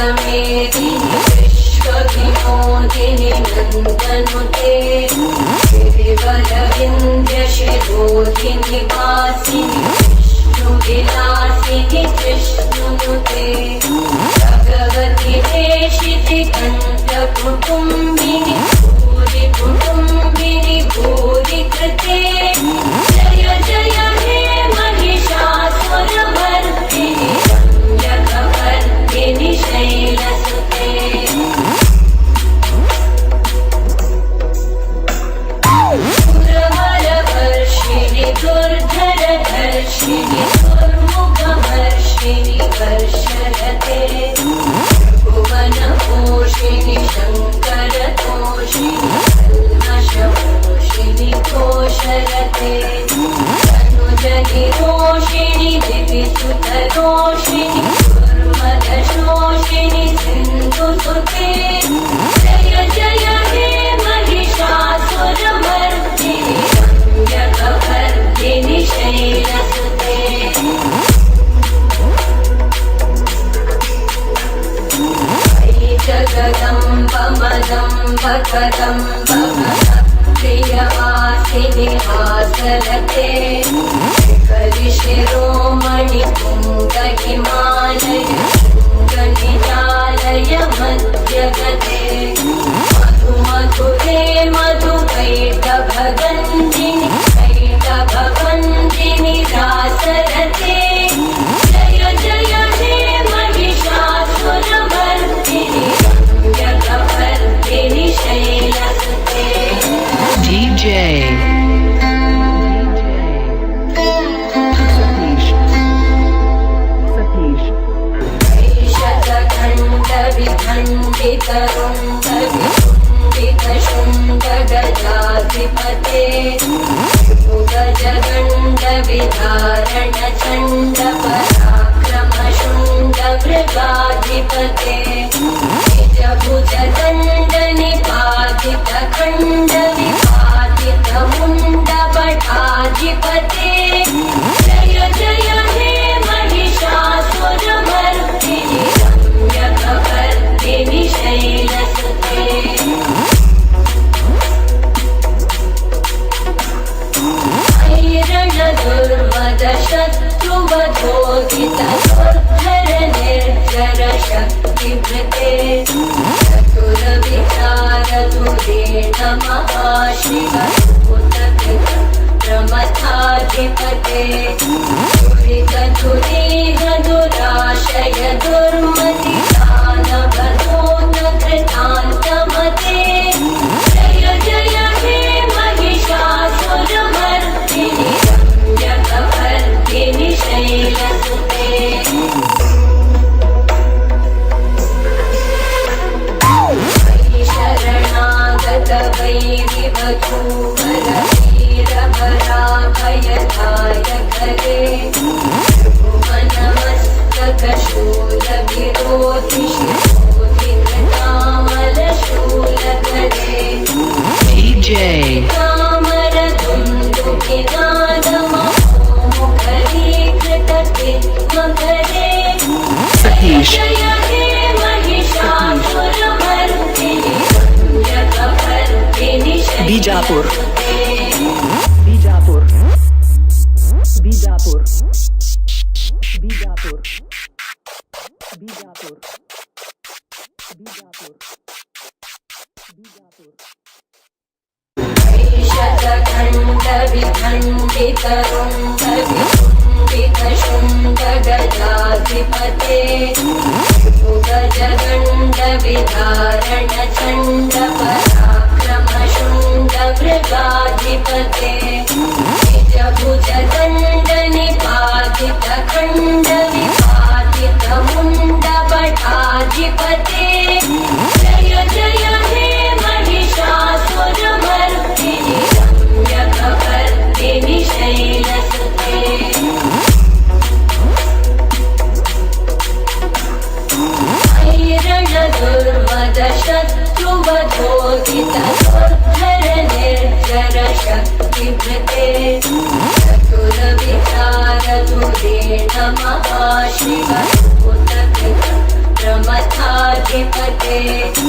मेदिनि विश्वविनोदिनि नन्दनुते गिरिवरविन्द्यशिरोधिनि वासिनि विष्णुविलासिनि जिष्णुनुते भगवति देशिति कण्ठकुटुम्बिनि भूरि कुटुम्बिनि भूरि कृते जय जय हे महिषासुरमर्दिनि रम्यकपर्दिनि शैलसुते सुरवरवर्षिणि दुर्धरधर्षिणि दुर्मुखमर्षिणि वर्षरते भुवनपोषिणि शङ्करतोषिणि कल्मषपोषिणि घोषरते तनुजनिरोषिणि दिविसुतरोषिणि दुर्मदशोषिणि सिन्धुसुते जय जय हे महिषासुरमर्दिनि रम्यकपर्दिनि शैलसुते जगदम्ब कदम्ब प्रियवासिनि हासरते शिखरिशिरोमणि पुङ्गहिमालय शृङ्गनिजालय मध्यगते मधुमधुरे मधुकैटभगन्धिनि कैटभवन्दिनि रासरते जय जय हे महिषासुरमर्दिनि रम्यकपर्दिनि शैलसुते DJ Satish शतखण्डविखण्डितरुण्डविकुण्डितशुण्डगजाधिपते भुजगण्डविधारणचण्डपराक्रमशुण्डमृगाधिपते निजभुजदण्डनिपातितखण्डविपातितमुण्डपटाधिपते जय जय हे महिषासुरमर्दिनि रम्यकपर्दिनि शैलसुते ऐरणदुर्मदशत्रुवधोदितदुर्धरनिर्जरशक्तिभृते चतुरविचारधुरेण महाशिवभूतप्रमथाधिपते दुरितधुरीहदुराशय दुर्मतिदानवधूतकृतान्तमते जय जय हे महिषासुरमर्दिनि रम्यकपर्दिनि शैलसुते शरणागतवैरिवधूवरवीरभराभयदायकरे भुवनमस्तकशूलविरोधिशिरोधिधृतामलशूलकरे DJ कामरधुन्दुकिनादमहोमुखरीकृतकिद्मकरे Satish जय हे महिषासुरमर्दिनि रम्यकपर्दिनि Bijapur शैलसुते Bijapur Bijapur Bijapur Bijapur Bijapur Bijapur शतखण्डविखण्डितरुण्डविकुण्डितशुण्डगजाधिपते भुजगण्डविधारणचण्डपराक्रमशुण्डमृगाधिपते निजभुजदण्डनिपातितखण्डविपातितमुण्डपटाधिपते जय जय हे महिषासुरमर्दिनि रम्यकपर्दिनि शैलसुते ऐरणदुर्मदशत्रुवधोदितदुर्धरनिर्जरशक्तिभृते चतुरविचारधुरेण महाशिवभूतकृतप्रमथा अधिपते